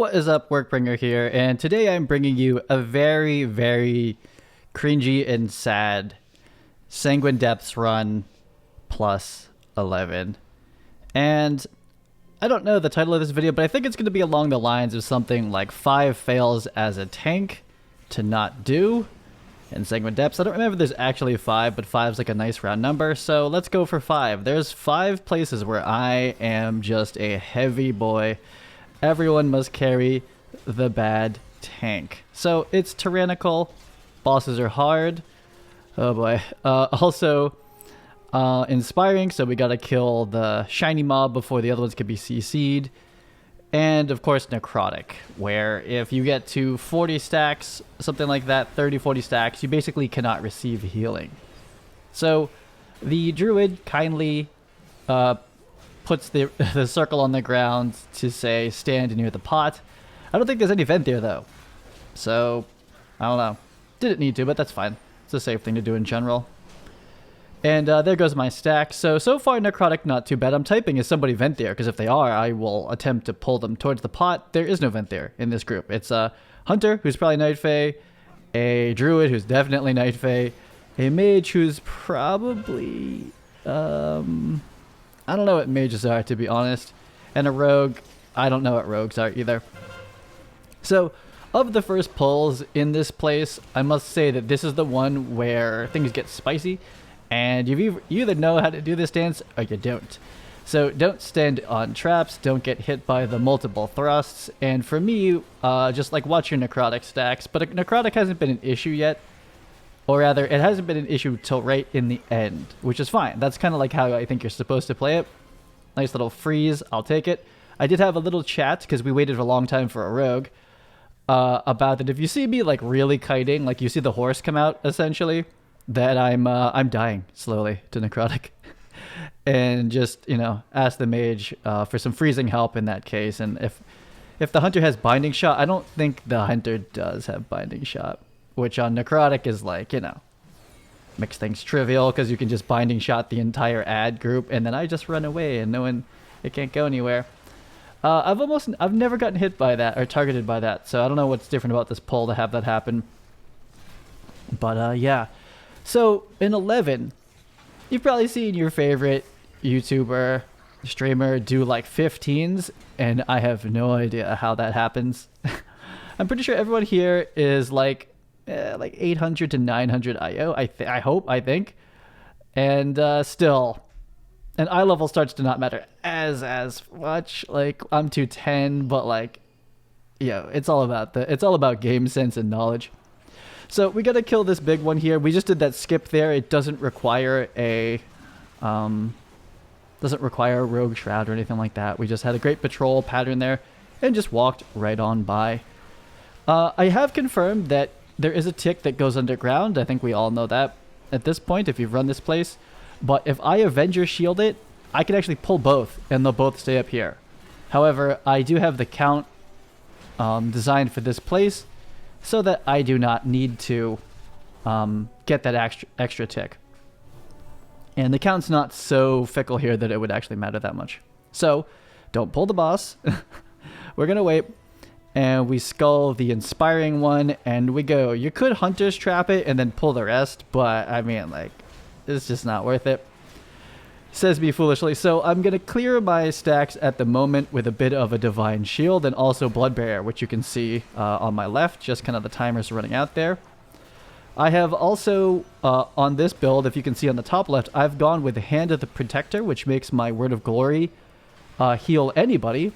What is up, Workbringer here, and today I'm bringing you a very, very cringy and sad Sanguine Depths run plus 11. And I don't know the title of this video, but I think it's going to be along the lines of something like 5 fails as a tank to not do in Sanguine Depths. I don't remember if there's actually 5, but 5 is like a nice round number, so let's go for 5. There's 5 places where I am just a heavy boy. Everyone must carry the bad tank. So it's tyrannical. Bosses are hard. Oh boy. Also, inspiring. So we gotta kill the shiny mob before the other ones can be CC'd. And of course, necrotic, where if you get to 40 stacks, something like that, 30, 40 stacks, you basically cannot receive healing. So the druid kindly puts the circle on the ground to say stand near the pot. I don't think there's any vent there though, so I don't know. Didn't need to, but that's fine. It's a safe thing to do in general. And there goes my stack. So far necrotic not too bad. I'm typing is somebody vent there, because if they are, I will attempt to pull them towards the pot. There is no vent there in this group. It's a hunter who's probably Night Fae, a druid who's definitely Night Fae, a mage who's probably I don't know what mages are, to be honest. And a rogue, I don't know what rogues are either. So, of the first pulls in this place, I must say that this is the one where things get spicy. And you either know how to do this dance, or you don't. So, don't stand on traps, don't get hit by the multiple thrusts. And for me, just like watch your necrotic stacks. But necrotic hasn't been an issue yet. Or rather, it hasn't been an issue till right in the end, which is fine. That's kind of like how I think you're supposed to play it. Nice little freeze, I'll take it. I did have a little chat, because we waited a long time for a rogue, about that if you see me like really kiting, like you see the horse come out, essentially, that I'm dying slowly to necrotic. And just, you know, ask the mage for some freezing help in that case. And if the hunter has binding shot, I don't think the hunter does have binding shot. Which on necrotic is like, you know, makes things trivial because you can just binding shot the entire ad group and then I just run away and it can't go anywhere. I've never gotten hit by that or targeted by that, so I don't know what's different about this pull to have that happen. But yeah, so in 11, you've probably seen your favorite YouTuber, streamer do like 15s, and I have no idea how that happens. I'm pretty sure everyone here is like 800 to 900 IO, I think. And still, and eye level starts to not matter as much. Like, I'm 210, but like, yeah, it's all about game sense and knowledge. So we gotta kill this big one here. We just did that skip there. It doesn't require a rogue shroud or anything like that. We just had a great patrol pattern there and just walked right on by. I have confirmed that there is a tick that goes underground. I think we all know that at this point if you've run this place. But if I Avenger shield it, I can actually pull both and they'll both stay up here. However, I do have the count designed for this place so that I do not need to get that extra tick. And the count's not so fickle here that it would actually matter that much. So don't pull the boss. We're going to wait. And we skull the inspiring one, and we go. You could Hunter's Trap it and then pull the rest, but I mean, like, it's just not worth it. Says me foolishly. So I'm going to clear my stacks at the moment with a bit of a Divine Shield and also Blood Barrier, which you can see on my left, just kind of the timers running out there. I have also, on this build, if you can see on the top left, I've gone with Hand of the Protector, which makes my Word of Glory heal anybody,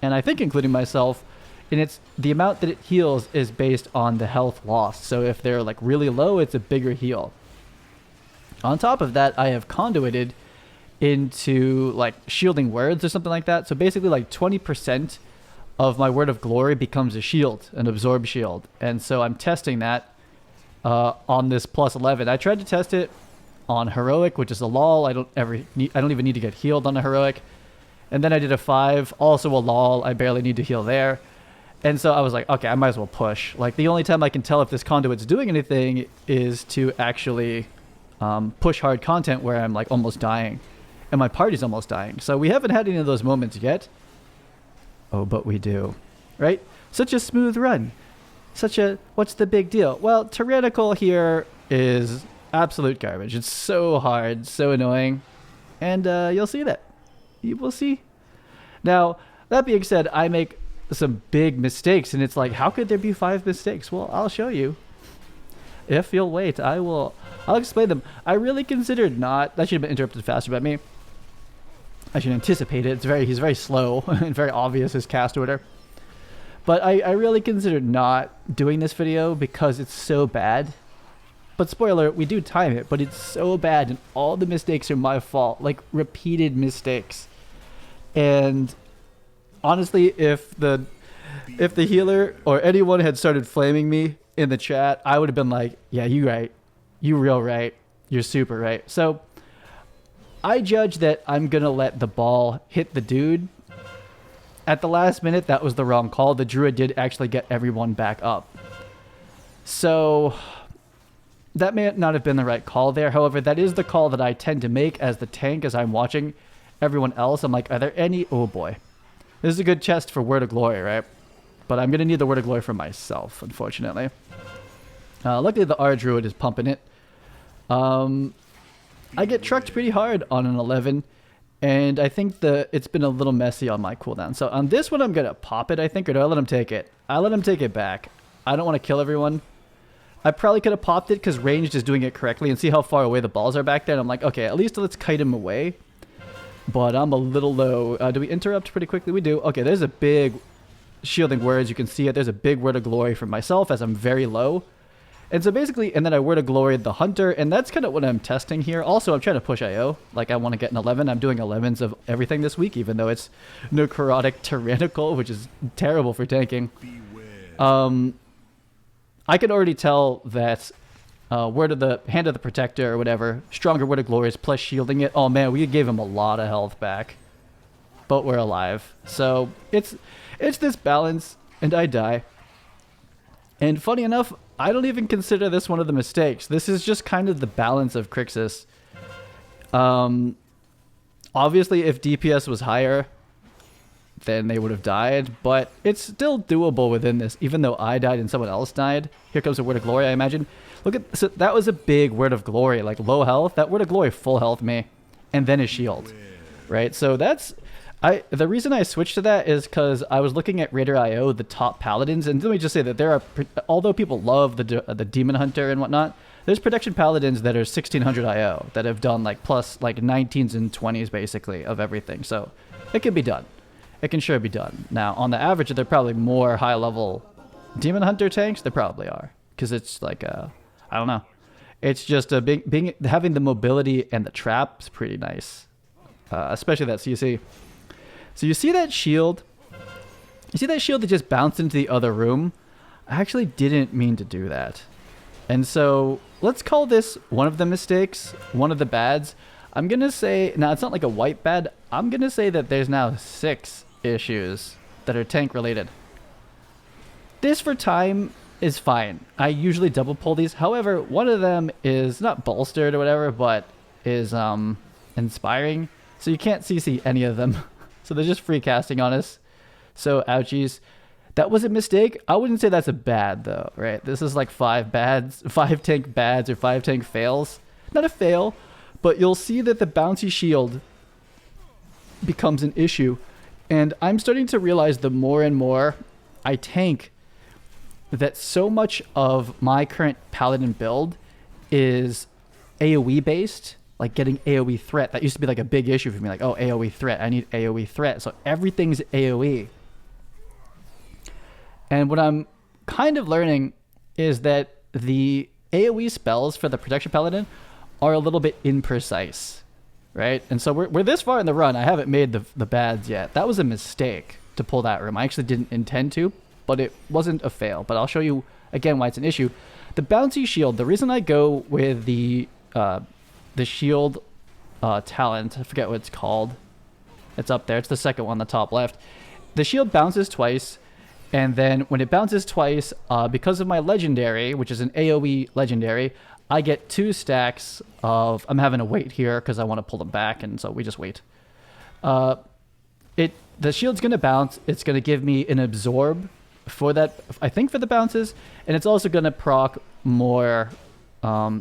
and I think including myself. And it's the amount that it heals is based on the health lost. So if they're like really low, it's a bigger heal. On top of that, I have conduited into like shielding words or something like that. So basically like 20% of my Word of Glory becomes a shield, an absorb shield. And so I'm testing that on this plus 11. I tried to test it on heroic, which is a lol. I don't even need to get healed on a heroic. And then I did a 5, also a lol. I barely need to heal there. And so I was like, okay, I might as well push. Like, the only time I can tell if this conduit's doing anything is to actually push hard content where I'm like almost dying. And my party's almost dying. So we haven't had any of those moments yet. Oh, but we do. right? Such a smooth run. Such a, what's the big deal? Well, Tyrannical here is absolute garbage. It's so hard, so annoying. And you'll see that. You will see. Now, that being said, I make some big mistakes, and it's like, how could there be 5 mistakes? Well, I'll show you. If you'll wait, I'll explain them. I really considered not, that should have been interrupted faster by me. I should anticipate it. He's very slow and very obvious his cast order. But I really considered not doing this video because it's so bad. But spoiler, we do time it, but it's so bad and all the mistakes are my fault. Like repeated mistakes. And honestly, if the healer or anyone had started flaming me in the chat, I would have been like, yeah, you right. You real right. You're super right. So I judge that I'm going to let the ball hit the dude. At the last minute, that was the wrong call. The druid did actually get everyone back up. So that may not have been the right call there. However, that is the call that I tend to make as the tank as I'm watching everyone else. I'm like, are there any... Oh boy. This is a good chest for Word of Glory, right? But I'm going to need the Word of Glory for myself, unfortunately. Luckily, the R Druid is pumping it. I get trucked pretty hard on an 11. And I think it's been a little messy on my cooldown. So on this one, I'm going to pop it, I think. Or do I let him take it? I let him take it back. I don't want to kill everyone. I probably could have popped it because ranged is doing it correctly. And see how far away the balls are back there. And I'm like, okay, at least let's kite him away. But I'm a little low. Do we interrupt pretty quickly? We do. Okay, there's a big shielding words. You can see it. There's a big Word of Glory for myself as I'm very low. And so basically, and then I Word of Glory the Hunter, and that's kind of what I'm testing here. Also, I'm trying to push IO. Like, I want to get an 11. I'm doing 11s of everything this week, even though it's Necrotic Tyrannical, which is terrible for tanking. I can already tell that Word of the Hand of the Protector or whatever, stronger Word of Glories plus shielding it. Oh man, we gave him a lot of health back. But we're alive. So, it's this balance, and I die. And funny enough, I don't even consider this one of the mistakes. This is just kind of the balance of Crixus. Obviously, if DPS was higher, then they would have died. But it's still doable within this, even though I died and someone else died. Here comes a Word of Glory, I imagine. Look at, so that was a big Word of Glory, like low health. That Word of Glory full health me, and then a shield, right? So that's... the reason I switched to that is because I was looking at Raider IO, the top paladins, and let me just say that there are, although people love the Demon Hunter and whatnot, there's protection paladins that are 1600 IO that have done like plus like 19s and 20s basically of everything. So it can be done. It can sure be done. Now on the average, there are probably more high level Demon Hunter tanks. There probably are because it's like I don't know. It's just a having the mobility and the trap is pretty nice, especially that CC. So you see that shield? You see that shield that just bounced into the other room? I actually didn't mean to do that. And so let's call this one of the mistakes, one of the bads. I'm going to say, now it's not like a white bad. I'm going to say that there's now 6 issues that are tank related. This for time is fine. I usually double pull these. However, one of them is not bolstered or whatever, but is inspiring. So you can't CC any of them. So they're just free casting on us. So ouchies. That was a mistake. I wouldn't say that's a bad though, right? This is like 5 bads, 5 tank bads or 5 tank fails. Not a fail, but you'll see that the bouncy shield becomes an issue. And I'm starting to realize the more and more I tank that so much of my current paladin build is AoE based. Like getting AoE threat. That used to be like a big issue for me. Like, oh, AoE threat. I need AoE threat. So everything's AoE. And what I'm kind of learning is that the AoE spells for the Protection Paladin are a little bit imprecise. Right? And so we're this far in the run. I haven't made the bads yet. That was a mistake to pull that room. I actually didn't intend to, but it wasn't a fail. But I'll show you again why it's an issue. The bouncy shield, the reason I go with the shield talent, I forget what it's called. It's up there. It's the second one on the top left. The shield bounces twice, and then when it bounces twice, because of my legendary, which is an AoE legendary, I get 2 stacks of... I'm having to wait here because I want to pull them back, and so we just wait. It the shield's going to bounce. It's going to give me an absorb for that, I think, for the bounces. And it's also going to proc more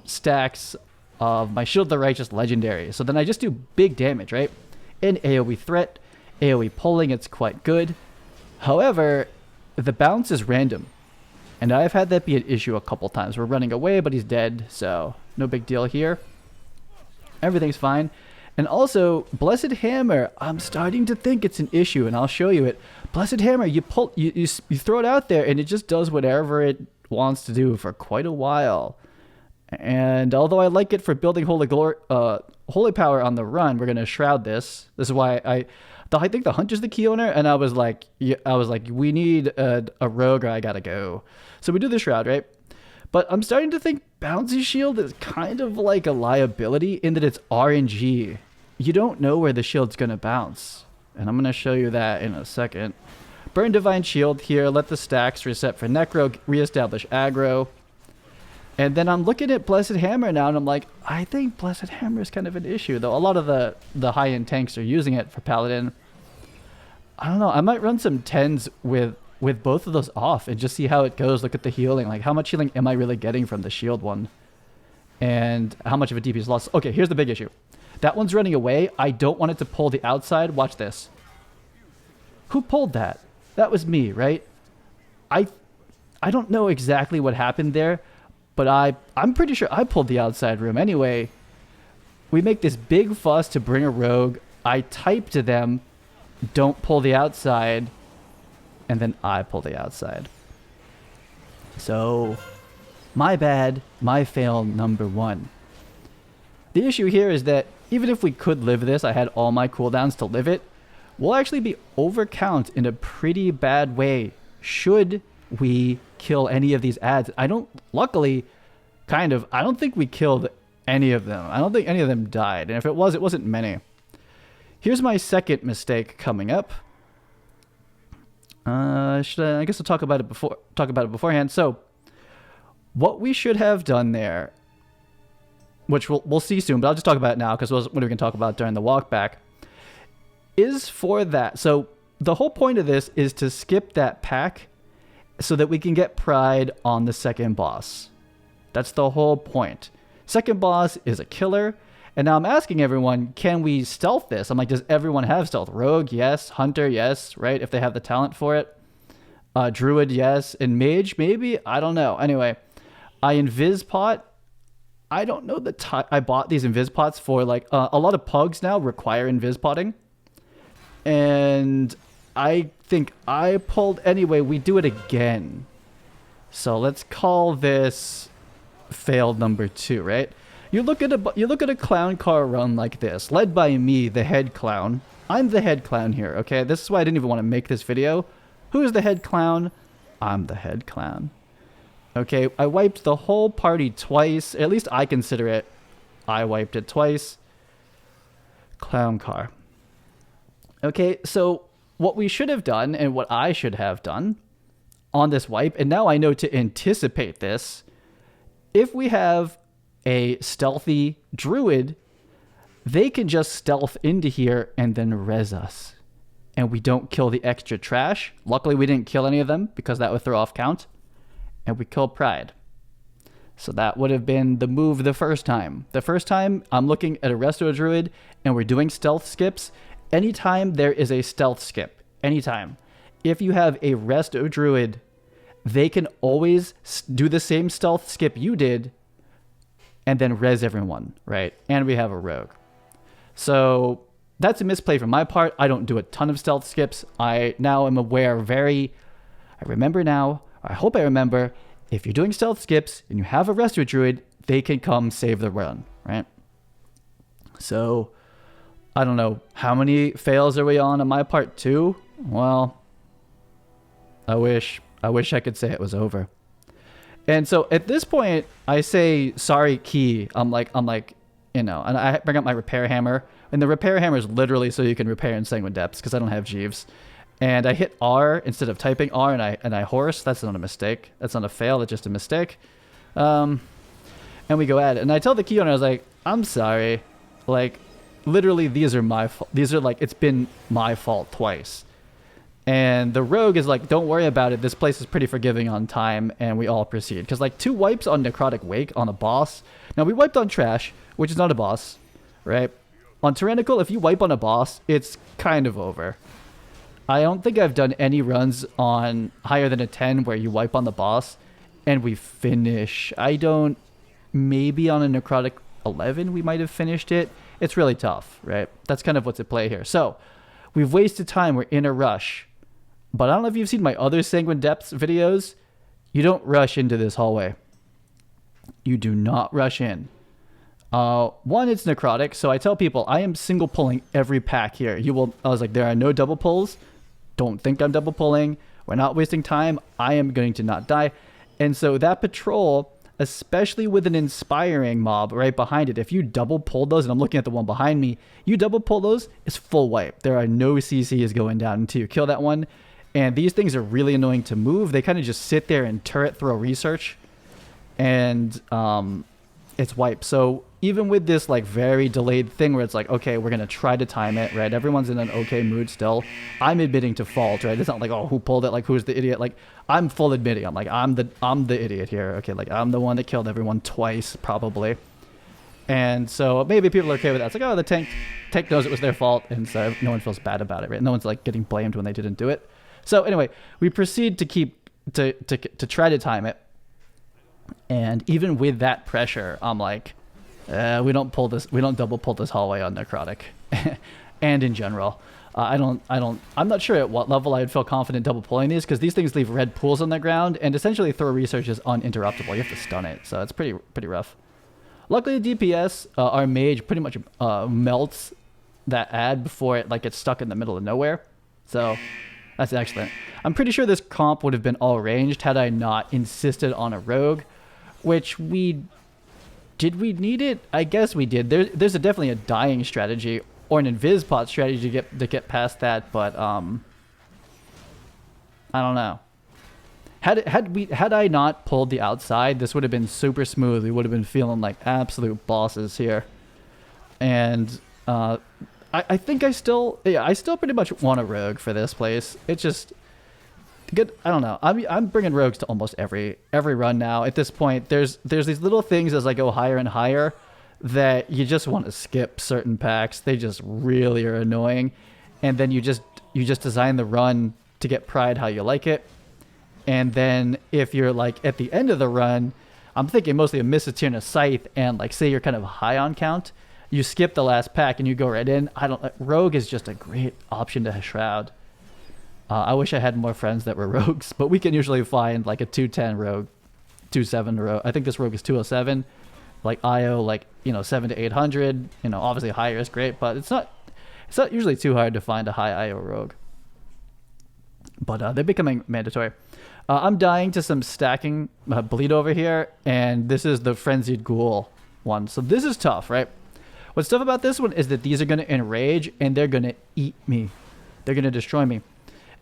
stacks of my Shield of the Righteous Legendary. So then I just do big damage, right? In AoE threat, AoE pulling, it's quite good. However, the bounce is random. And I've had that be an issue a couple times. We're running away, but he's dead, so no big deal here. Everything's fine. And also, Blessed Hammer, I'm starting to think it's an issue, and I'll show you it. Blessed Hammer, you throw it out there, and it just does whatever it wants to do for quite a while. And although I like it for building Holy Power on the run, we're going to Shroud this. This is why I think the Hunter's the key owner, and I was like, we need a rogue or I gotta go. So we do the Shroud, right? But I'm starting to think Bouncy Shield is kind of like a liability in that it's RNG. You don't know where the shield's gonna bounce. And I'm gonna show you that in a second. Burn Divine Shield here, let the stacks reset for Necro, reestablish aggro. And then I'm looking at Blessed Hammer now, and I'm like, I think Blessed Hammer is kind of an issue, though. A lot of the high-end tanks are using it for Paladin. I don't know. I might run some 10s with both of those off and just see how it goes. Look at the healing. Like, how much healing am I really getting from the shield one? And how much of a DP is lost? Okay, here's the big issue. That one's running away. I don't want it to pull the outside. Watch this. Who pulled that? That was me, right? I don't know exactly what happened there. But I'm pretty sure I pulled the outside room. Anyway, we make this big fuss to bring a rogue. I type to them, don't pull the outside. And then I pull the outside. So, my bad, my fail number one. The issue here is that even if we could live this, I had all my cooldowns to live it, we'll actually be overcount in a pretty bad way should we kill any of these ads. Luckily, I don't think we killed any of them. I don't think any of them died. And if it was, it wasn't many. Here's my second mistake coming up. I guess I'll talk about it beforehand. So, what we should have done there, which we'll see soon, but I'll just talk about it now because what are we going to talk about during the walk back, is for that. So, the whole point of this is to skip that pack so that we can get Pride on the second boss. That's the whole point. Second boss is a killer. And now I'm asking everyone, can we stealth this? I'm like, does everyone have stealth? Rogue, yes. Hunter, yes, right? If they have the talent for it. Druid, yes. And Mage, maybe? I don't know. Anyway, I invis pot. I don't know I bought these invis pots for like, a lot of pugs now require invis potting. And I think I pulled anyway. We do it again. So let's call this failed number 2, right? You look at a clown car run like this, led by me, the head clown. I'm the head clown here, okay? This is why I didn't even want to make this video. Who is the head clown? I'm the head clown. Okay, I wiped the whole party twice. At least I consider it. I wiped it twice. Clown car. Okay, so what we should have done and what I should have done on this wipe, and now I know to anticipate this, if we have a stealthy druid, they can just stealth into here and then res us. And we don't kill the extra trash. Luckily, we didn't kill any of them because that would throw off count. And we kill Pride. So that would have been the move the first time. The first time, I'm looking at a Resto Druid and we're doing stealth skips. Anytime there is a stealth skip, anytime. If you have a Resto Druid, they can always do the same stealth skip you did and then res everyone, right? And we have a rogue. So that's a misplay from my part. I don't do a ton of stealth skips. I now am aware I remember now, I hope I remember, if you're doing stealth skips and you have a Resto Druid, they can come save the run, right? So, I don't know, how many fails are we on my part too? Well, I wish I could say it was over. And so at this point, I say, sorry, key. I'm like, and I bring up my repair hammer. And the repair hammer is literally so you can repair in Sanguine Depths because I don't have Jeeves. And I hit R instead of typing R and I horse. That's not a mistake. That's not a fail. That's just a mistake. And we go at it. And I tell the key owner, I was like, I'm sorry. Like, literally, these are my fault. These are like, it's been my fault twice. And the rogue is like, don't worry about it. This place is pretty forgiving on time, and we all proceed. Because like 2 wipes on Necrotic Wake on a boss. Now we wiped on Trash, which is not a boss, right? On Tyrannical, if you wipe on a boss, it's kind of over. I don't think I've done any runs on higher than a 10 where you wipe on the boss and we finish. Maybe on a Necrotic 11 we might have finished it. It's really tough, right? That's kind of what's at play here. So we've wasted time. We're in a rush. But I don't know if you've seen my other Sanguine Depths videos. You don't rush into this hallway. You do not rush in. One, it's necrotic, so I tell people I am single pulling every pack here. I was like, there are no double pulls. Don't think I'm double pulling. We're not wasting time. I am going to not die. And so that patrol, especially with an inspiring mob right behind it, if you double pull those, and I'm looking at the one behind me, you double pull those, it's full wipe. There are no CCs going down until you kill that one. And these things are really annoying to move. They kind of just sit there and turret throw research. And it's wipe. So even with this like very delayed thing where it's like, okay, we're gonna try to time it, right? Everyone's in an okay mood still. I'm admitting to fault, right? It's not like, oh, who pulled it? Like, who's the idiot? Like, I'm full admitting. I'm like, I'm the idiot here. Okay, like I'm the one that killed everyone twice, probably. And so maybe people are okay with that. It's like, oh, the tank knows it was their fault, and so no one feels bad about it, right? No one's like getting blamed when they didn't do it. So anyway, we proceed to try to time it. And even with that pressure, I'm like, we don't double pull this hallway on necrotic. And in general, I'm not sure at what level I'd feel confident double pulling these, because these things leave red pools on the ground, and essentially throw research is uninterruptible. You have to stun it, so it's pretty rough. Luckily, DPS, our mage pretty much melts that ad before it like gets stuck in the middle of nowhere. So that's excellent. I'm pretty sure this comp would have been all ranged had I not insisted on a rogue, which did we need it? I guess we did. There's definitely a dying strategy or an invis pot strategy to get past that, but I don't know. Had I not pulled the outside, this would have been super smooth. We would have been feeling like absolute bosses here. And I think I still pretty much want a rogue for this place. It's just good. I don't know. I'm bringing rogues to almost every run now. At this point, there's these little things as I go higher and higher that you just want to skip certain packs. They just really are annoying. And then you just design the run to get pride how you like it. And then if you're like at the end of the run, I'm thinking mostly of Misatirna Scythe, and like say you're kind of high on count, you skip the last pack and you go right in. Rogue is just a great option to shroud. I wish I had more friends that were rogues, but we can usually find like a 210 rogue, 207 rogue. I think this rogue is 207, like IO, like 7 to 800. Obviously higher is great, but it's not usually too hard to find a high IO rogue. But they're becoming mandatory. I'm dying to some stacking bleed over here, and this is the Frenzied Ghoul one. So this is tough, right? What's tough about this one is that these are going to enrage, and they're going to eat me. They're going to destroy me.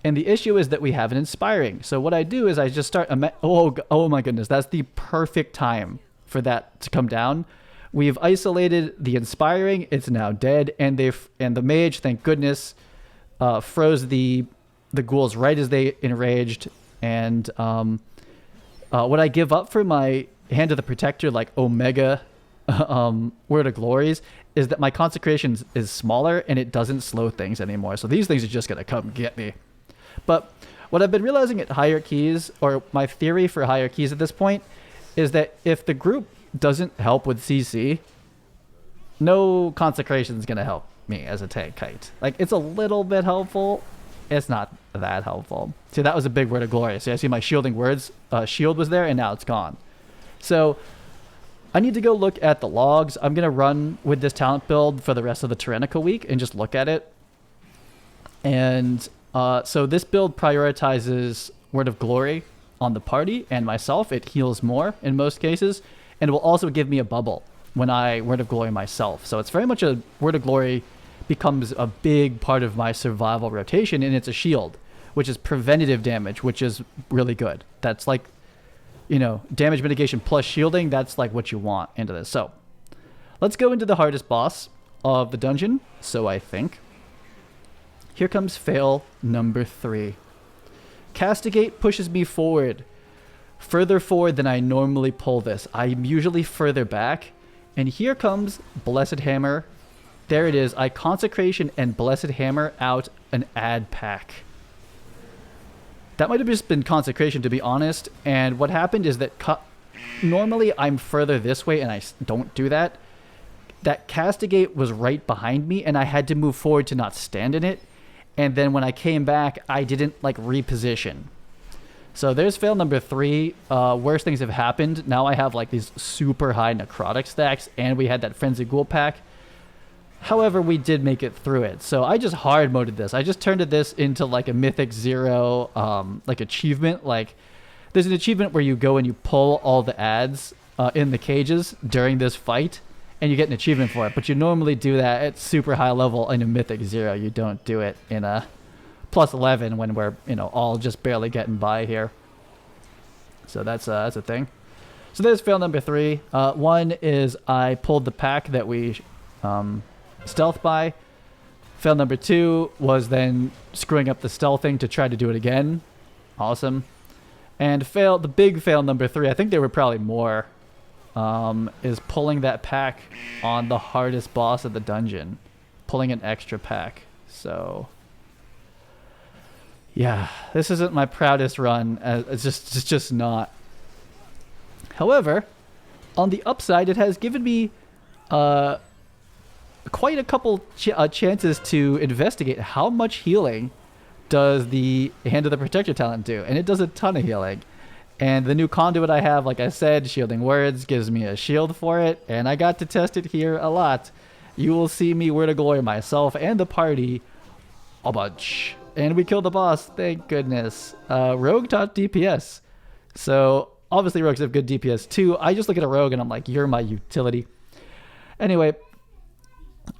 And the issue is that we have an Inspiring. So what I do is I just start... Oh my goodness, that's the perfect time for that to come down. We've isolated the Inspiring. It's now dead, and the Mage, thank goodness, froze the ghouls right as they enraged. And what I give up for my Hand of the Protector, like Omega Word of Glories, is that my Consecration is smaller and it doesn't slow things anymore. So these things are just going to come get me. But what I've been realizing at higher keys, or my theory for higher keys at this point, is that if the group doesn't help with CC, no Consecration is going to help me as a tank kite. Like, it's a little bit helpful. It's not that helpful. See, that was a big Word of Glory. See, I see my shielding words. Shield was there, and now it's gone. So I need to go look at the logs. I'm going to run with this talent build for the rest of the Tyrannical week and just look at it. And so this build prioritizes Word of Glory on the party and myself. It heals more in most cases, and it will also give me a bubble when I Word of Glory myself. So it's very much a Word of Glory becomes a big part of my survival rotation, and it's a shield, which is preventative damage, which is really good. That's like, damage mitigation plus shielding. That's like what you want into this. So let's go into the hardest boss of the dungeon, so I think. Here comes fail number 3. Castigate pushes me forward. Further forward than I normally pull this. I'm usually further back. And here comes Blessed Hammer. There it is. I Consecration and Blessed Hammer out an ad pack. That might have just been Consecration, to be honest. And what happened is that normally I'm further this way and I don't do that. That Castigate was right behind me and I had to move forward to not stand in it. And then when I came back, I didn't like reposition. So there's fail number 3. Worse things have happened. Now I have like these super high necrotic stacks and we had that Frenzy Ghoul pack. However, we did make it through it. So I just hard moded this. I just turned this into like a Mythic 0 like achievement. Like there's an achievement where you go and you pull all the ads in the cages during this fight and you get an achievement for it. But you normally do that at super high level in a Mythic 0. You don't do it in a plus 11 when we're, you know, all just barely getting by here. So that's a thing. So there's fail number 3. One is I pulled the pack that we stealth by. Fail number 2 was then screwing up the stealthing to try to do it again. Awesome. And the big fail number 3, I think there were probably more, is pulling that pack on the hardest boss of the dungeon. Pulling an extra pack. So yeah, this isn't my proudest run. It's just not. However, on the upside, it has given me quite a couple chances to investigate how much healing does the Hand of the Protector talent do. And it does a ton of healing. And the new conduit I have, like I said, Shielding Words, gives me a shield for it. And I got to test it here a lot. You will see me Word of Glory myself and the party a bunch. And we killed the boss, thank goodness. Rogue taught DPS. So obviously rogues have good DPS too. I just look at a rogue and I'm like, you're my utility. Anyway,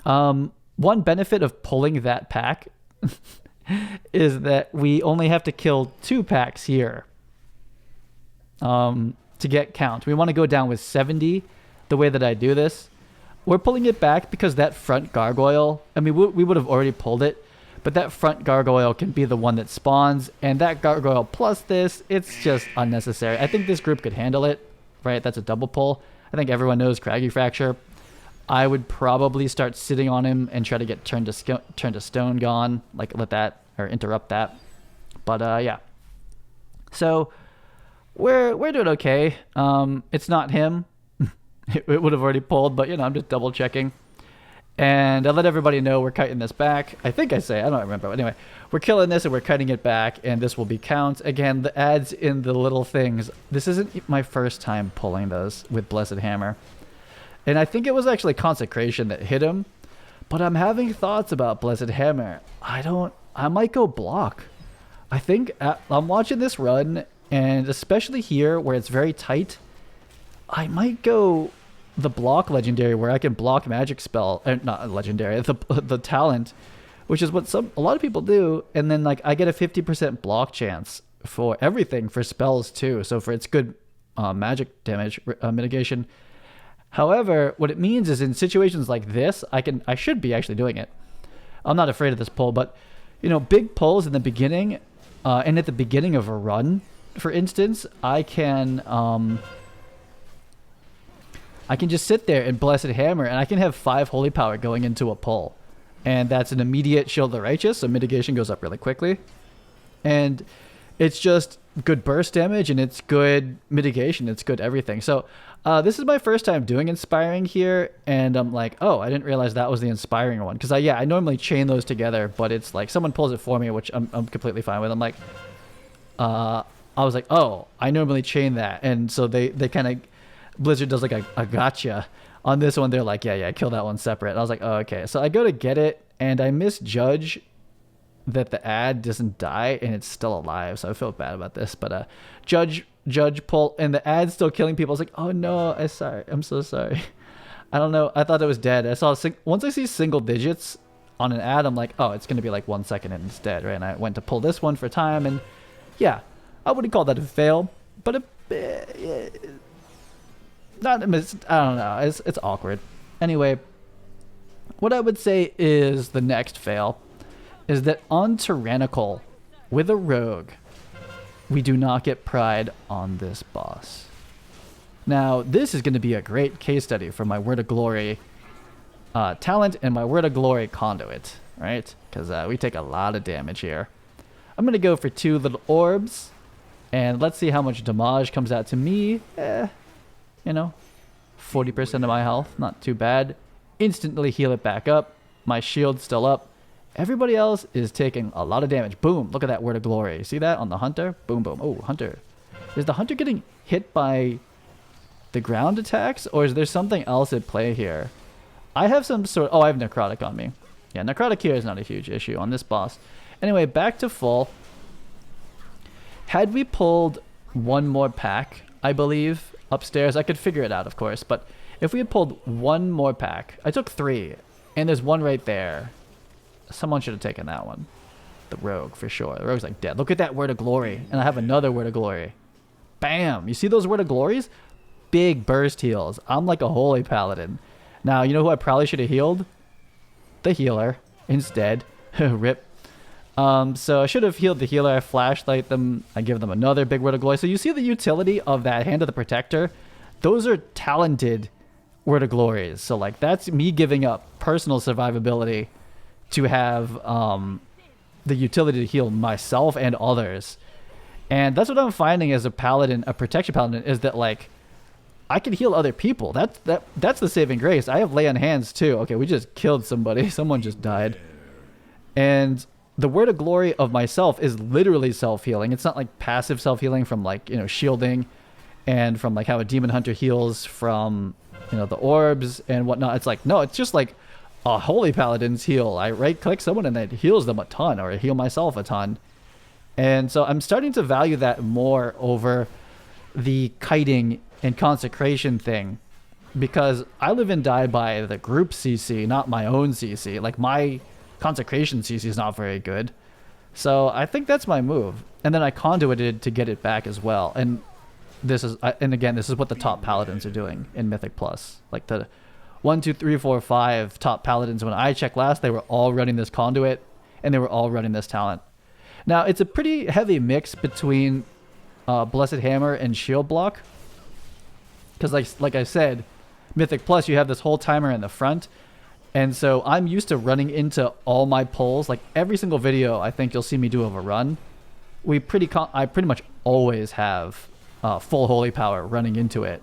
one benefit of pulling that pack is that we only have to kill 2 packs here to get count. We want to go down with 70 the way that I do this. We're pulling it back because that front gargoyle, I mean, we would have already pulled it, but that front gargoyle can be the one that spawns, and that gargoyle plus this, it's just unnecessary. I think this group could handle it, right? That's a double pull. I think everyone knows Craggy Fracture. I would probably start sitting on him and try to get turn to stone gone, like let that, or interrupt that. But yeah. So we're doing okay. It's not him. It would have already pulled, but you know, I'm just double checking. And I let everybody know we're cutting this back. I think I say, I don't remember. But anyway, we're killing this and we're cutting it back, and this will be count. Again, the ads in the little things. This isn't my first time pulling those with Blessed Hammer. And I think it was actually Consecration that hit him. But I'm having thoughts about Blessed Hammer. I might go block. I think I'm watching this run, and especially here where it's very tight, I might go the block legendary where I can block magic spell, not legendary, the talent, which is what a lot of people do, and then like I get a 50% block chance for everything, for spells too, so for its good magic damage mitigation. However, what it means is in situations like this, I should be actually doing it. I'm not afraid of this pull, but you know, big pulls in the beginning, and at the beginning of a run, for instance, I can just sit there and Blessed Hammer, and I can have 5 Holy Power going into a pull. And that's an immediate Shield of the Righteous, so mitigation goes up really quickly. And it's just good burst damage, and it's good mitigation, it's good everything. So this is my first time doing Inspiring here, and I'm like, oh, I didn't realize that was the Inspiring one. Because I normally chain those together, but it's like someone pulls it for me, which I'm completely fine with. I'm like, I was like, oh, I normally chain that. And so they kind of... Blizzard does like a gotcha on this one. They're like, yeah, kill that one separate. And I was like, oh, okay. So I go to get it, and I misjudge that the ad doesn't die and it's still alive. So I feel bad about this, but judge pull, and the ad's still killing people. I was like, oh no, I'm so sorry. I don't know. I thought it was dead. I saw once I see single digits on an ad, I'm like, oh, it's gonna be like 1 second and it's dead, right? And I went to pull this one for time, and yeah, I wouldn't call that a fail, but I don't know. It's awkward. Anyway, what I would say is the next fail is that on Tyrannical, with a rogue, we do not get pride on this boss. Now, this is going to be a great case study for my Word of Glory talent and my Word of Glory conduit, right? Because we take a lot of damage here. I'm going to go for 2 little orbs, and let's see how much damage comes out to me. You know, 40% of my health, not too bad. Instantly heal it back up. My shield's still up. Everybody else is taking a lot of damage. Boom, look at that Word of Glory. See that on the Hunter? Boom, boom. Oh, Hunter. Is the Hunter getting hit by the ground attacks, or is there something else at play here? I have some sort... Oh, I have Necrotic on me. Yeah, Necrotic here is not a huge issue on this boss. Anyway, back to full. Had we pulled one more pack, I believe, upstairs, I could figure it out, of course, but if we had pulled one more pack... I took 3, and there's one right there. Someone should have taken that one. The Rogue, for sure. The Rogue's like dead. Look at that Word of Glory. And I have another Word of Glory. Bam! You see those Word of Glories? Big burst heals. I'm like a Holy Paladin. Now, you know who I probably should have healed? The healer. Instead. Rip. So I should have healed the healer. I flashlight them. I give them another big Word of Glory. So you see the utility of that Hand of the Protector? Those are talented Word of Glories. So like that's me giving up personal survivability to have the utility to heal myself and others. And that's what I'm finding as a paladin, a protection paladin, is that like I can heal other people. That's the saving grace. I have lay on hands too. Okay, we just killed somebody. Someone just died. And the Word of Glory of myself is literally self-healing. It's not like passive self-healing from like, you know, shielding and from like how a demon hunter heals from, you know, the orbs and whatnot. It's like, no, it's just like a Holy Paladin's heal. I right-click someone and it heals them a ton, or I heal myself a ton. And so I'm starting to value that more over the kiting and consecration thing, because I live and die by the group CC, not my own CC. Like my consecration CC is not very good. So I think that's my move. And then I conduited to get it back as well. And this is, and again, this is what the top paladins are doing in Mythic Plus. Like the 1, 2, 3, 4, 5 top paladins, when I checked last, they were all running this conduit and they were all running this talent. Now, it's a pretty heavy mix between Blessed Hammer and Shield Block. Because like I said, Mythic Plus, you have this whole timer in the front. And so I'm used to running into all my pulls. Like every single video I think you'll see me do of a run, I pretty much always have full holy power running into it.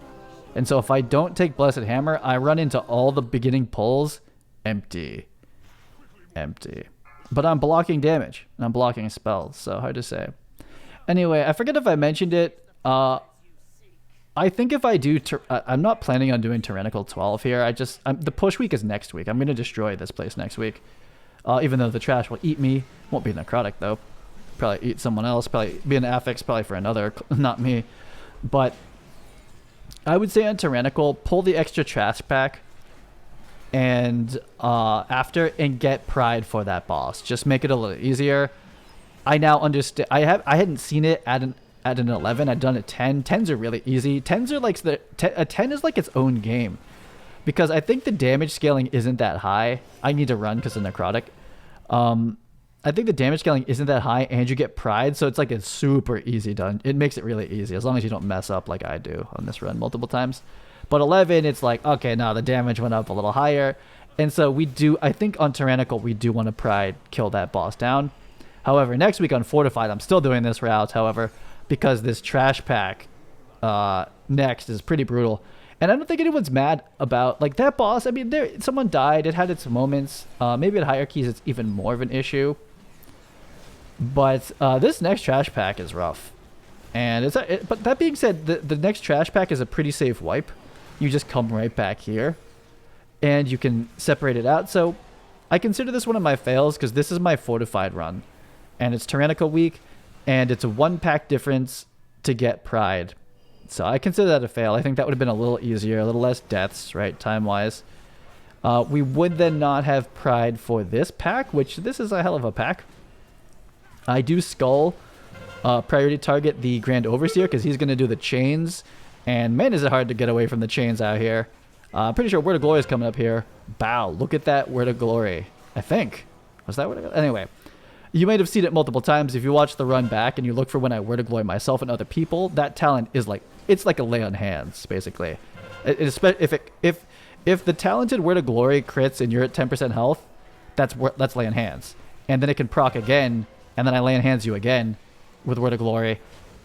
And so if I don't take Blessed Hammer, I run into all the beginning pulls empty. Empty. But I'm blocking damage, and I'm blocking spells, so hard to say. Anyway, I forget if I mentioned it. I think if I do... I'm not planning on doing Tyrannical 12 here. The push week is next week. I'm going to destroy this place next week. Even though the trash will eat me. Won't be necrotic, though. Probably eat someone else. Probably be an affix, probably for another, not me. But I would say on Tyrannical, pull the extra trash pack and after, and get pride for that boss. Just make it a little easier. I now understand. I hadn't seen it at an 11. I'd done a 10. 10s are really easy. 10s are like a 10 is like its own game, because I think the damage scaling isn't that high. I need to run because of necrotic. I think the damage scaling isn't that high, and you get pride, so it's like it's super easy done. It makes it really easy as long as you don't mess up like I do on this run multiple times. But 11, it's like, okay, now the damage went up a little higher. And so we do, I think on Tyrannical, we do want to pride kill that boss down. However, next week on Fortified, I'm still doing this route, however, because this trash pack next is pretty brutal. And I don't think anyone's mad about, like, that boss. I mean, someone died. It had its moments. Maybe at higher keys, it's even more of an issue. But this next trash pack is rough. And but that being said, the next trash pack is a pretty safe wipe. You just come right back here, and you can separate it out. So I consider this one of my fails, because this is my Fortified run. And it's Tyrannical week, and it's a 1-pack difference to get pride. So I consider that a fail. I think that would have been a little easier, a little less deaths, right, time-wise. We would then not have pride for this pack, which this is a hell of a pack. I do skull priority target the Grand Overseer, because he's going to do the chains. And man, is it hard to get away from the chains out here. I'm pretty sure Word of Glory is coming up here. Bow, look at that Word of Glory. I think. Was that Word of Glory? Anyway, You might have seen it multiple times. If you watch the run back and you look for when I Word of Glory myself and other people, that talent is like, it's like a lay on hands, basically. If the talented Word of Glory crits and you're at 10% health, that's lay on hands. And then it can proc again, and then I lay on hands you again with Word of Glory,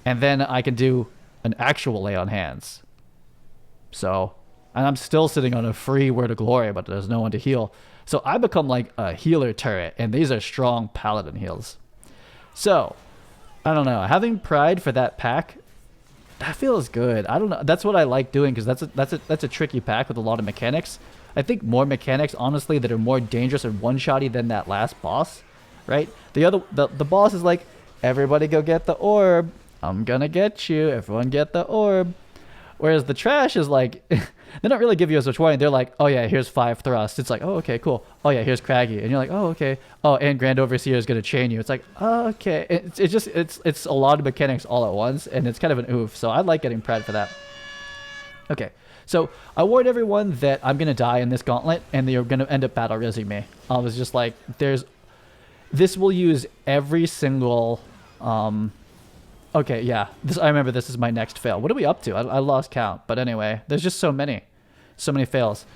and then I can do an actual lay on hands. So, and I'm still sitting on a free Word of Glory, but there's no one to heal. So I become like a healer turret, and these are strong paladin heals. So, I don't know. Having pride for that pack, that feels good. I don't know. That's what I like doing, because that's a tricky pack with a lot of mechanics. I think more mechanics, honestly, that are more dangerous and one-shotty than that last boss, right? The boss is like, everybody go get the orb. I'm gonna get you. Everyone get the orb. Whereas the trash is like, they don't really give you as much warning. They're like, oh yeah, here's 5 thrusts. It's like, oh, okay, cool. Oh yeah, here's Craggy. And you're like, oh, okay. Oh, and Grand Overseer is going to chain you. It's like, oh, okay. It's a lot of mechanics all at once, and it's kind of an oof. So I like getting Pride for that. Okay, so I warned everyone that I'm going to die in this gauntlet, and they're going to end up battle resing me. I was just like, this will use every single, okay, yeah. I remember this is my next fail. What are we up to? I lost count. But anyway, there's just so many fails.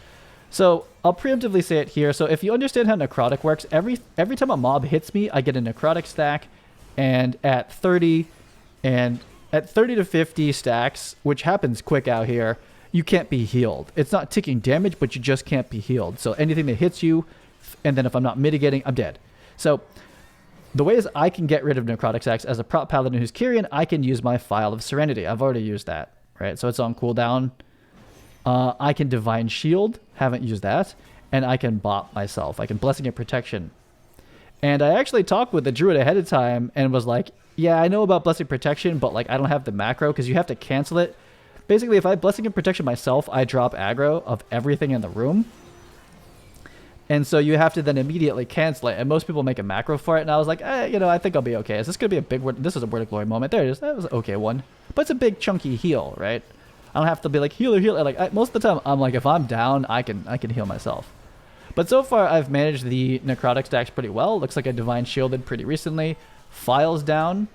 So I'll preemptively say it here. So if you understand how necrotic works, every time a mob hits me, I get a necrotic stack. And at 30 to 50 stacks, which happens quick out here, you can't be healed. It's not ticking damage, but you just can't be healed. So anything that hits you, and then if I'm not mitigating, I'm dead. So the way is I can get rid of necrotic stacks as a Prot Paladin who's Kyrian. I can use my Phial of Serenity. I've already used that, right? So it's on cooldown. I can Divine Shield. Haven't used that. And I can bot myself. I can Blessing of Protection. And I actually talked with the Druid ahead of time and was like, yeah, I know about Blessing of Protection, but like I don't have the macro because you have to cancel it. Basically, if I Blessing of Protection myself, I drop aggro of everything in the room. And so you have to then immediately cancel it. And most people make a macro for it. And I was like, I think I'll be okay. Is this going to be a big word? This is a Word of Glory moment. There it is. That was an okay one. But it's a big chunky heal, right? I don't have to be like, healer. Like most of the time, I'm like, if I'm down, I can heal myself. But so far, I've managed the necrotic stacks pretty well. Looks like I Divine Shielded pretty recently. Files down.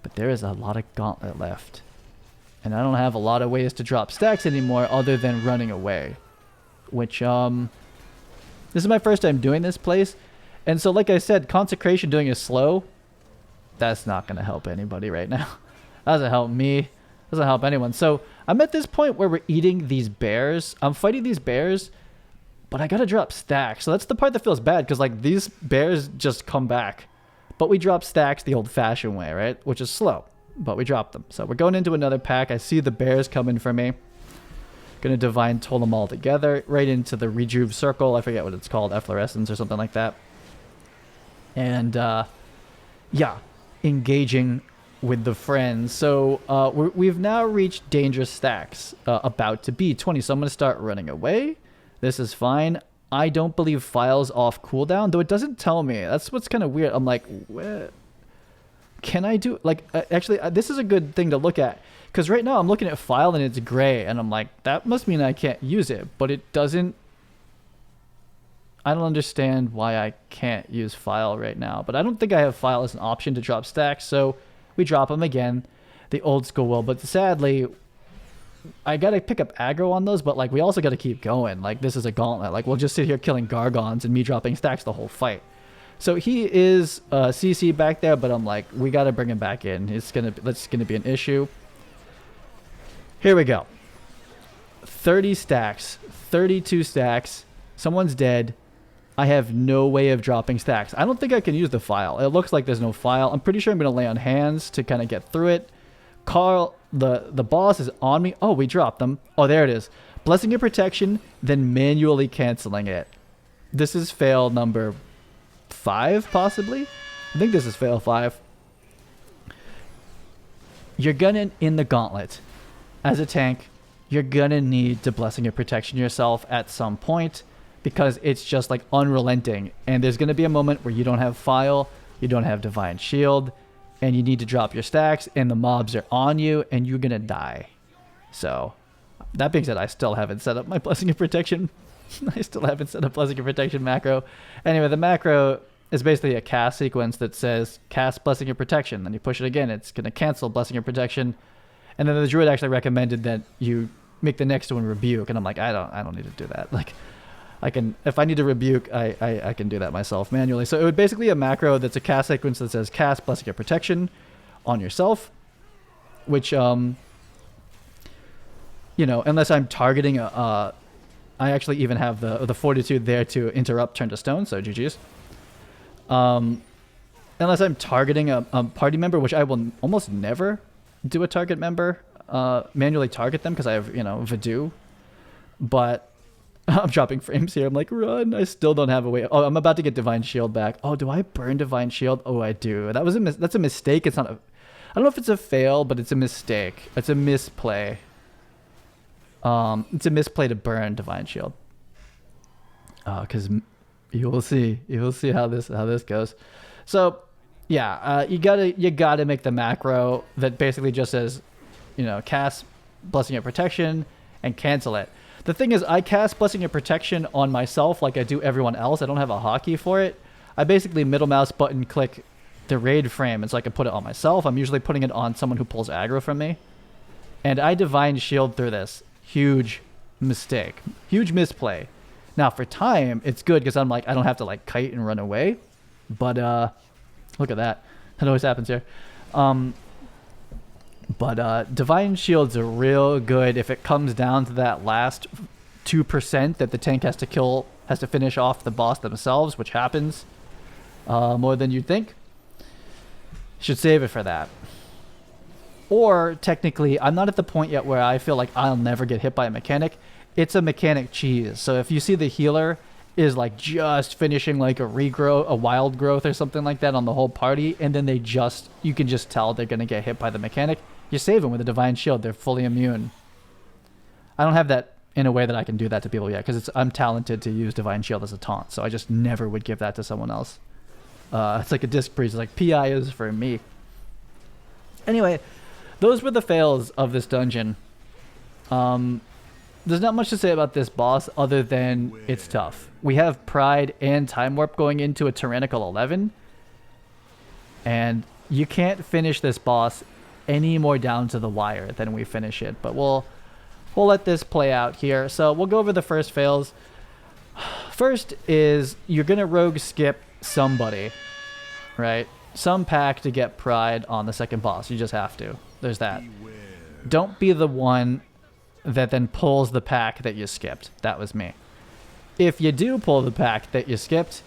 But there is a lot of gauntlet left. And I don't have a lot of ways to drop stacks anymore other than running away. Which, this is my first time doing this place. And so, like I said, Consecration doing is slow. That's not going to help anybody right now. Doesn't help me. Doesn't help anyone. So, I'm at this point where we're eating these bears. I'm fighting these bears, but I got to drop stacks. So, that's the part that feels bad, because, like, these bears just come back. But we drop stacks the old-fashioned way, right? Which is slow, but we drop them. So, we're going into another pack. I see the bears coming for me. Gonna Divine Toll them all together right into the Rejuve Circle. I forget what it's called, Efflorescence or something like that. And yeah, engaging with the friends. So we've now reached dangerous stacks, about to be 20. So I'm gonna start running away. This is fine. I don't believe Files off cooldown, though it doesn't tell me. That's what's kind of weird. I'm like, what can I do? Like, actually, this is a good thing to look at. Because right now I'm looking at Phial and it's gray. And I'm like, that must mean I can't use it. But it doesn't. I don't understand why I can't use Phial right now. But I don't think I have Phial as an option to drop stacks. So we drop them again. The old school will. But sadly, I got to pick up aggro on those. But like, we also got to keep going. Like, this is a gauntlet. Like, we'll just sit here killing Gargons and me dropping stacks the whole fight. So he is CC back there. But I'm like, we got to bring him back in. That's gonna be an issue. Here we go. 30 stacks, 32 stacks. Someone's dead. I have no way of dropping stacks. I don't think I can use the Phial. It looks like there's no Phial. I'm pretty sure I'm going to lay on hands to kind of get through it. Carl, the boss is on me. Oh, we dropped them. Oh, there it is. Blessing of Protection, then manually canceling it. This is fail number 5, possibly? I think this is fail 5. You're gonna, in the gauntlet, as a tank, you're gonna need to Blessing of Protection yourself at some point, because it's just like unrelenting. And there's gonna be a moment where you don't have Phial, you don't have Divine Shield, and you need to drop your stacks, and the mobs are on you, and you're gonna die. So, that being said, I still haven't set up my Blessing of Protection. I still haven't set up Blessing of Protection macro. Anyway, the macro is basically a cast sequence that says cast Blessing of Protection. Then you push it again, it's going to cancel Blessing of Protection. And then the druid actually recommended that you make the next one Rebuke, and I'm like, I don't need to do that. Like, I can, if I need to Rebuke, I can do that myself manually. So it would basically a macro that's a cast sequence that says cast Blessing of Protection on yourself, which you know, unless I'm targeting I actually even have the Fortitude there to interrupt Turn to Stone, so GG's. Unless I'm targeting a party member, which I will almost never do a target member, manually target them because I have, you know, Voodoo. But I'm dropping frames here. I'm like, run. I still don't have a way. Oh, I'm about to get Divine Shield back. Oh, do I burn Divine Shield? Oh, I do. That was that's a mistake. It's not a, I don't know if it's a fail, but it's a mistake. It's a misplay. It's a misplay to burn Divine Shield. Because you will see how this goes. So yeah, you gotta make the macro that basically just says, you know, cast Blessing of Protection and cancel it. The thing is, I cast Blessing of Protection on myself like I do everyone else. I don't have a hotkey for it. I basically middle mouse button click the raid frame, and so I can put it on myself. I'm usually putting it on someone who pulls aggro from me, and I Divine Shield through this. Huge mistake, huge misplay. Now for time, it's good because I'm like, I don't have to like kite and run away. But look at that. That always happens here. But Divine Shields are real good if it comes down to that last 2% that the tank has to finish off the boss themselves, which happens more than you'd think. Should save it for that. Or technically, I'm not at the point yet where I feel like I'll never get hit by a mechanic. It's a mechanic cheese. So if you see the healer is like just finishing like a wild growth or something like that on the whole party, and then you can just tell they're going to get hit by the mechanic, you save them with a Divine Shield. They're fully immune. I don't have that in a way that I can do that to people yet, because I'm talented to use Divine Shield as a taunt, so I just never would give that to someone else. It's like a disc breeze, like PI is for me. Anyway, those were the fails of this dungeon. There's not much to say about this boss other than it's tough. We have Pride and Time Warp going into a Tyrannical 11, and you can't finish this boss any more down to the wire than we finish it. But we'll let this play out here. So we'll go over the first fails. First is you're gonna rogue skip somebody, right? Some pack to get Pride on the second boss. You just have to. There's that. Don't be the one that then pulls the pack that you skipped. That was me. If you do pull the pack that you skipped,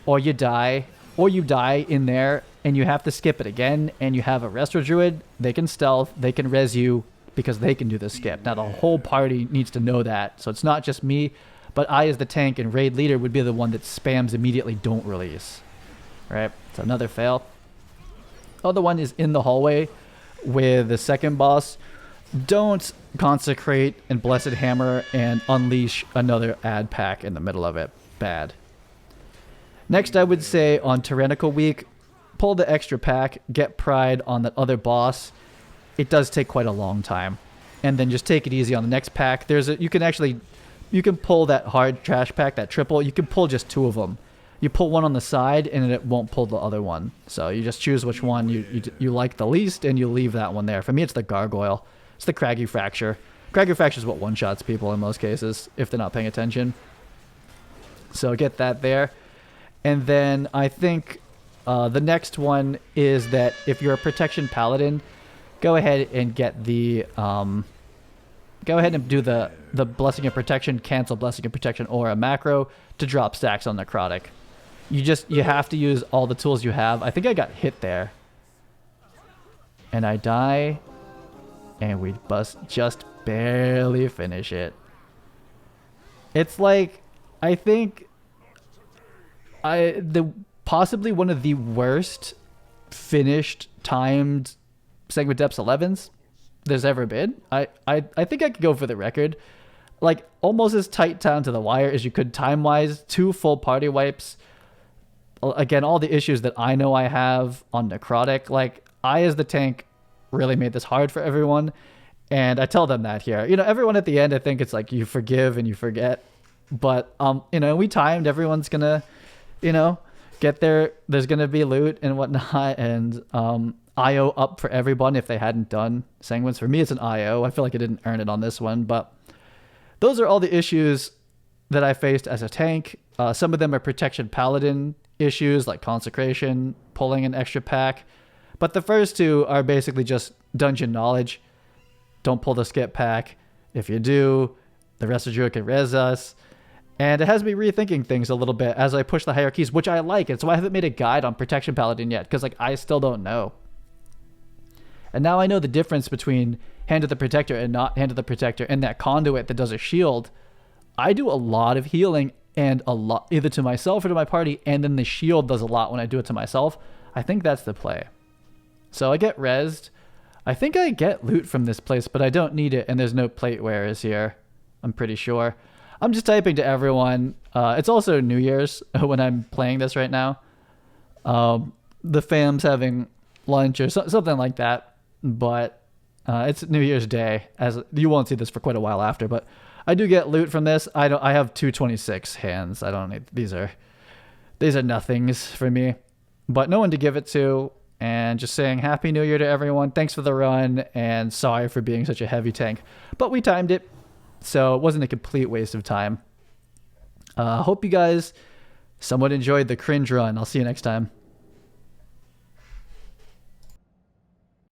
or you die in there and you have to skip it again, and you have a Restore Druid, they can stealth, they can res you because they can do the skip. Now the whole party needs to know that, so it's not just me, but I as the tank and raid leader would be the one that spams immediately don't release. Right? It's another fail. Other one is in the hallway with the second boss. Don't consecrate and Blessed Hammer and unleash another ad pack in the middle of it. Bad. Next, I would say on Tyrannical Week, pull the extra pack, get Pride on that other boss. It does take quite a long time. And then just take it easy on the next pack. You can pull that hard trash pack, that triple. You can pull just 2 of them. You pull one on the side, and it won't pull the other one. So you just choose which one you like the least, and you leave that one there. For me, it's the Gargoyle. It's the Craggy Fracture. Craggy Fracture is what one-shots people in most cases, if they're not paying attention. So get that there. And then I think the next one is that if you're a Protection Paladin, go ahead and get the... go ahead and do the Blessing of Protection, cancel Blessing of Protection, or a macro to drop stacks on Necrotic. You have to use all the tools you have. I think I got hit there. And I die. And we just barely finish it. It's like, I think possibly one of the worst finished timed Sanguine Depths 11s there's ever been. I think I could go for the record. Like, almost as tight down to the wire as you could time-wise. 2 full party wipes. Again, all the issues that I know I have on Necrotic. Like, I as the tank really made this hard for everyone. And I tell them that here. You know, everyone at the end, I think it's like you forgive and you forget. But, you know, we timed. Everyone's gonna, you know, get there. There's going to be loot and whatnot, and IO up for everyone if they hadn't done Sanguines. For me, it's an IO. I feel like I didn't earn it on this one, but those are all the issues that I faced as a tank. Some of them are Protection Paladin issues, like Consecration, pulling an extra pack. But the first two are basically just dungeon knowledge. Don't pull the skip pack. If you do, the rest of Druid can res us. And it has me rethinking things a little bit as I push the hierarchies, which I like. And so I haven't made a guide on Protection Paladin yet, because like I still don't know. And now I know the difference between Hand of the Protector and not Hand of the Protector, and that conduit that does a shield. I do a lot of healing, and a lot either to myself or to my party, and then the shield does a lot when I do it to myself. I think that's the play. So I get rezzed. I think I get loot from this place, but I don't need it, and there's no plate wearers here, I'm pretty sure. I'm just typing to everyone. It's also New Year's when I'm playing this right now. The fam's having lunch or something like that, but it's New Year's Day. As you won't see this for quite a while after, but I do get loot from this. I have 226 hands. I don't need these are nothings for me, but no one to give it to. And just saying Happy New Year to everyone. Thanks for the run, and sorry for being such a heavy tank, but we timed it, so it wasn't a complete waste of time. Hope you guys somewhat enjoyed the cringe run. I'll see you next time.